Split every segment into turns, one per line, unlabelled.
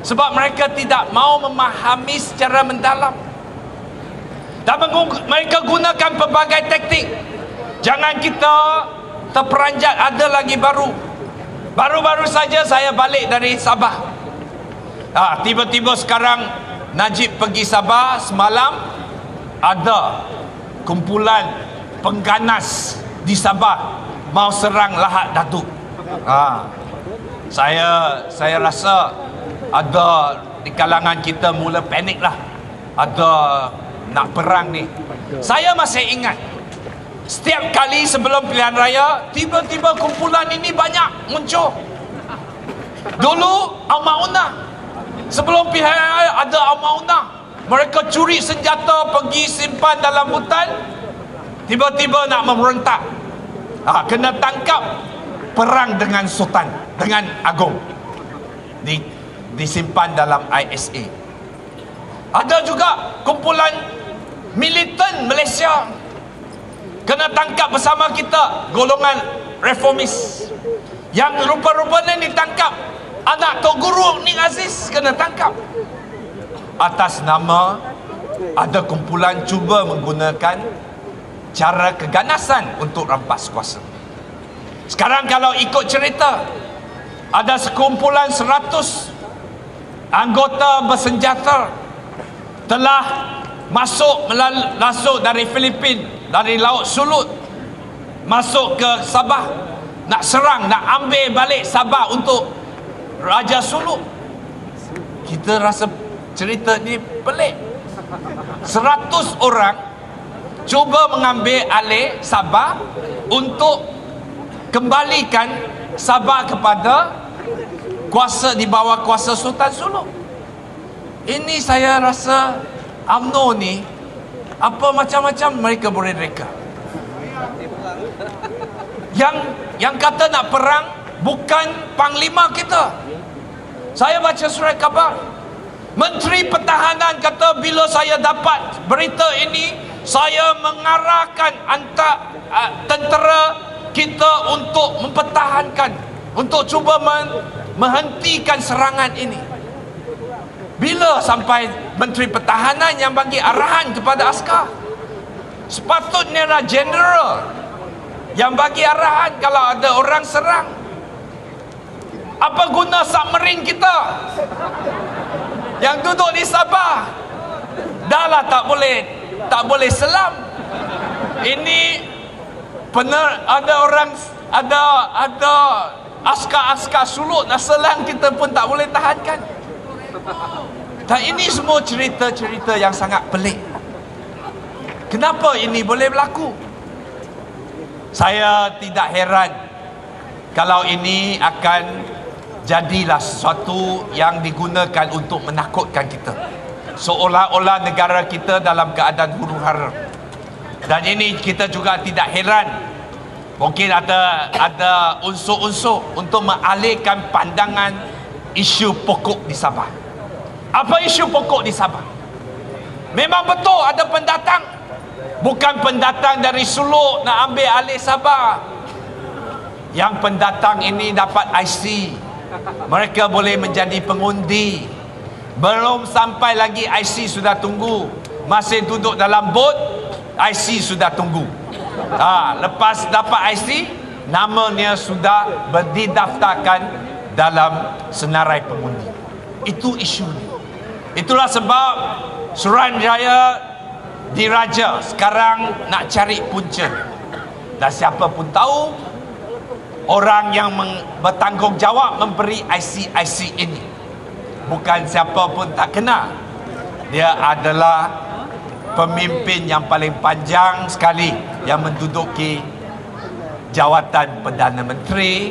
Sebab mereka tidak mau memahami secara mendalam. Dan mereka gunakan pelbagai taktik. Jangan kita terperanjat, ada lagi baru. Baru-baru saja saya balik dari Sabah. Tiba-tiba sekarang Najib pergi Sabah. Semalam ada kumpulan pengganas di Sabah mau serang Lahad Datuk. Saya rasa ada di kalangan kita mula panik lah. Ada nak perang ni. Saya masih ingat setiap kali sebelum pilihan raya, tiba-tiba kumpulan ini banyak muncul. Dulu Al-Maunah, sebelum pilihan raya ada Al-Maunah. Mereka curi senjata, pergi simpan dalam hutan. Tiba-tiba nak memberontak. Kena tangkap, perang dengan Sultan, dengan Agong. Disimpan dalam ISA. Ada juga kumpulan militan Malaysia kena tangkap bersama kita, golongan reformis. Yang rupa-rupanya ditangkap anak Tok Guru Nik Aziz kena tangkap atas nama ada kumpulan cuba menggunakan cara keganasan untuk rampas kuasa. Sekarang kalau ikut cerita, ada sekumpulan 100 anggota bersenjata telah masuk dari Filipina, dari Laut Sulut, masuk ke Sabah, nak serang, nak ambil balik Sabah untuk Raja Suluk. Kita rasa cerita ni pelik. 100 orang cuba mengambil alih Sabah untuk kembalikan Sabah kepada kuasa, di bawah kuasa Sultan Suluk. Ini saya rasa UMNO ni apa macam-macam mereka boleh reka. Yang kata nak perang bukan panglima kita. Saya baca surat khabar, Menteri Pertahanan kata bila saya dapat berita ini, saya mengarahkan tentera kita untuk mempertahankan, untuk cuba menghentikan serangan ini. Bila sampai Menteri Pertahanan yang bagi arahan kepada askar? Sepatutnya lah general yang bagi arahan kalau ada orang serang. Apa guna submarine kita yang duduk di Sabah? Dah lah tak boleh selam. Ini ada askar-askar Suluk nak selang, kita pun tak boleh tahankan. Dan ini semua cerita-cerita yang sangat pelik. Kenapa ini boleh berlaku? Saya tidak heran kalau ini akan jadilah sesuatu yang digunakan untuk menakutkan kita, seolah-olah negara kita dalam keadaan huru-hara. Dan ini kita juga tidak heran, mungkin ada unsur-unsur untuk mengalihkan pandangan isu pokok di Sabah. Apa isu pokok di Sabah? Memang betul ada pendatang. Bukan pendatang dari Suluk nak ambil alih Sabah. Yang pendatang ini dapat IC. Mereka boleh menjadi pengundi. Belum sampai lagi IC sudah tunggu. Masih duduk dalam bot, IC sudah tunggu. Lepas dapat IC, namanya sudah didaftarkan dalam senarai pengundi. Itu isu ni. Itulah sebab Suruhanjaya diraja sekarang nak cari punca. Dan siapa pun tahu orang yang bertanggungjawab memberi IC-IC ini bukan siapa pun tak kenal. Dia adalah pemimpin yang paling panjang sekali yang menduduki jawatan Perdana Menteri,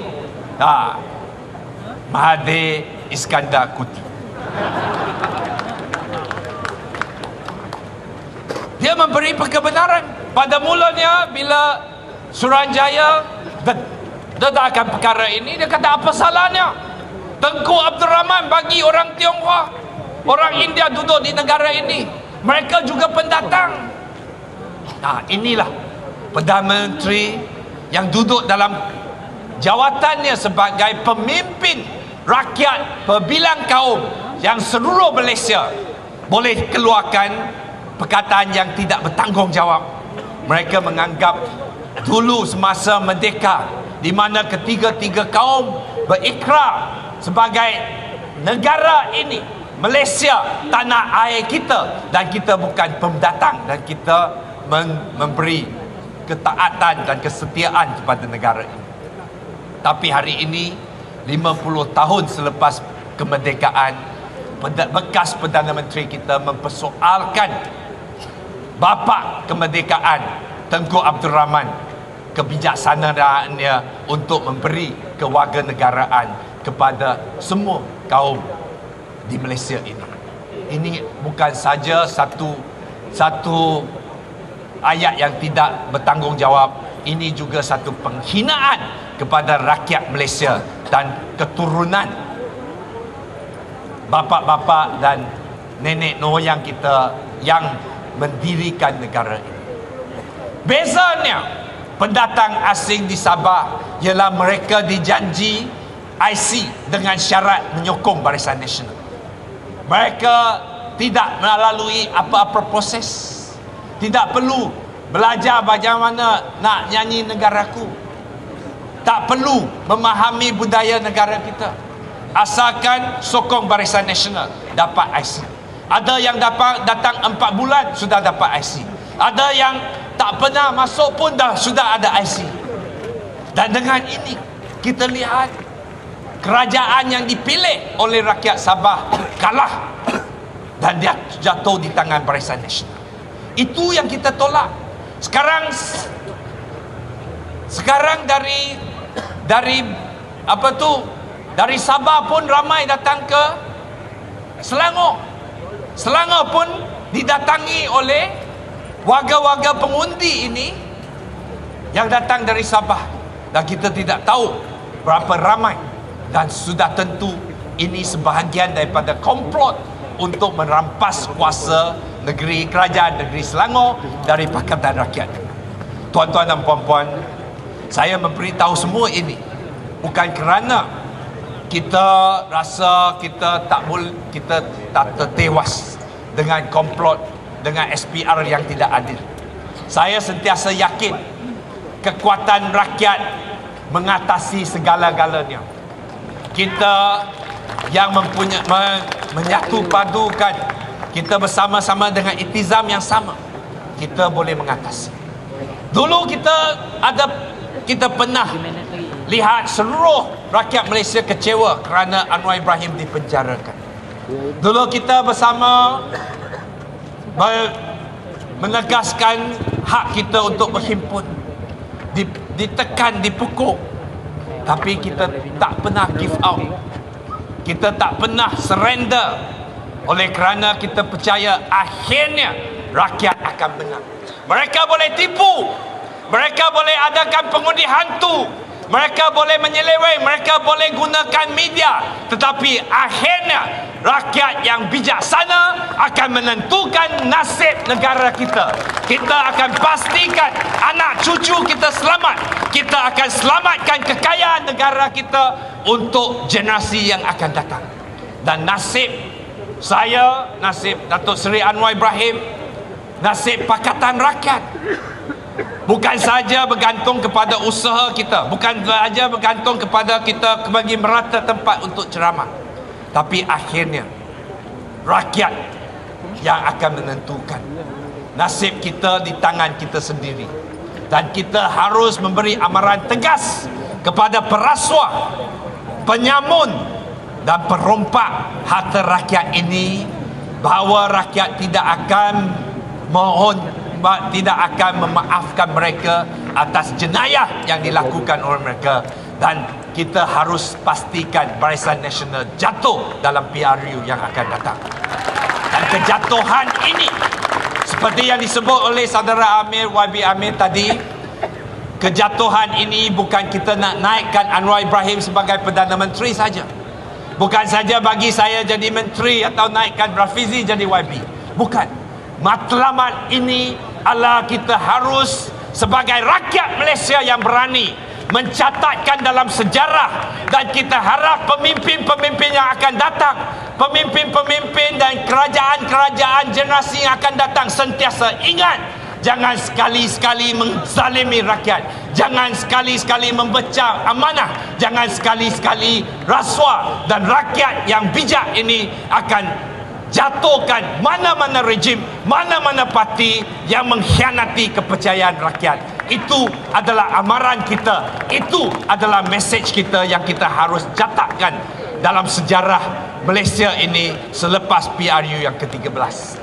Mahathir Iskandar Kuti. Dia memberi kebenaran. Pada mulanya bila Suruhanjaya dedahkan perkara ini, dia kata apa salahnya Tengku Abdul Rahman bagi orang Tionghoa, orang India duduk di negara ini. Mereka juga pendatang. Inilah Perdana Menteri yang duduk dalam jawatannya sebagai pemimpin rakyat berbilang kaum yang seluruh Malaysia boleh keluarkan perkataan yang tidak bertanggungjawab. Mereka menganggap dulu semasa merdeka, di mana ketiga-tiga kaum berikrar sebagai negara ini, Malaysia, tanah air kita, dan kita bukan pendatang, dan kita memberi ketaatan dan kesetiaan kepada negara ini. Tapi hari ini 50 tahun selepas kemerdekaan, bekas Perdana Menteri kita mempersoalkan bapa kemerdekaan Tengku Abdul Rahman, kebijaksanaannya untuk memberi kewarganegaraan kepada semua kaum di Malaysia ini. Ini bukan saja satu ayat yang tidak bertanggungjawab, ini juga satu penghinaan kepada rakyat Malaysia dan keturunan bapa-bapa dan nenek moyang kita yang mendirikan negara ini. Bezanya pendatang asing di Sabah ialah mereka dijanji IC dengan syarat menyokong Barisan Nasional. Mereka tidak melalui apa-apa proses, tidak perlu belajar bagaimana nak nyanyi negaraku, tak perlu memahami budaya negara kita, asalkan sokong Barisan Nasional dapat IC. Ada yang datang 4 bulan sudah dapat IC, ada yang tak pernah masuk pun sudah ada IC. Dan dengan ini kita lihat kerajaan yang dipilih oleh rakyat Sabah kalah dan dia jatuh di tangan Barisan Nasional. Itu yang kita tolak. Sekarang dari Sabah pun ramai datang ke Selangor. Selangor pun didatangi oleh warga-warga pengundi ini yang datang dari Sabah, dan kita tidak tahu berapa ramai, dan sudah tentu ini sebahagian daripada komplot untuk merampas kuasa kerajaan negeri Selangor dari Pakatan Rakyat. Tuan-tuan dan puan-puan, saya memberitahu semua ini bukan kerana kita rasa kita tak tertewas dengan komplot, dengan SPR yang tidak adil. Saya sentiasa yakin kekuatan rakyat mengatasi segala-galanya. Kita yang menyatu padukan, kita bersama-sama dengan iktizam yang sama, kita boleh mengatasi. Dulu kita pernah lihat seluruh rakyat Malaysia kecewa kerana Anwar Ibrahim dipenjarakan. Dulu kita bersama menegaskan hak kita untuk berhimpun, ditekan, dipukul, tapi kita tak pernah give out, kita tak pernah surrender, oleh kerana kita percaya akhirnya rakyat akan menang. Mereka boleh tipu, mereka boleh adakan pengundi hantu, mereka boleh menyeleweng, mereka boleh gunakan media, tetapi akhirnya rakyat yang bijaksana akan menentukan nasib negara kita. Kita akan pastikan anak cucu kita selamat. Kita akan selamatkan kekayaan negara kita untuk generasi yang akan datang. Dan nasib saya, nasib Datuk Seri Anwar Ibrahim, nasib Pakatan Rakyat bukan saja bergantung kepada usaha kita, bukan saja bergantung kepada kita bagi merata tempat untuk ceramah, tapi akhirnya rakyat yang akan menentukan. Nasib kita di tangan kita sendiri, dan kita harus memberi amaran tegas kepada perasuah, penyamun dan perompak harta rakyat ini, bahawa rakyat tidak akan memaafkan mereka atas jenayah yang dilakukan oleh mereka. Dan kita harus pastikan Barisan Nasional jatuh dalam PRU yang akan datang. Dan kejatuhan ini, seperti yang disebut oleh saudara Amir, YB Amir tadi, kejatuhan ini bukan kita nak naikkan Anwar Ibrahim sebagai Perdana Menteri saja, bukan saja bagi saya jadi menteri atau naikkan Rafizi jadi YB, bukan. Matlamat ini adalah kita harus sebagai rakyat Malaysia yang berani mencatatkan dalam sejarah, dan kita harap pemimpin-pemimpin yang akan datang, pemimpin-pemimpin dan kerajaan-kerajaan generasi yang akan datang sentiasa ingat, jangan sekali-sekali menzalimi rakyat, jangan sekali-sekali membecah amanah, jangan sekali-sekali rasuah, dan rakyat yang bijak ini akan jatuhkan mana-mana rejim, mana-mana parti yang mengkhianati kepercayaan rakyat. Itu adalah amaran kita, itu adalah mesej kita yang kita harus catatkan dalam sejarah Malaysia ini selepas PRU yang ke-13.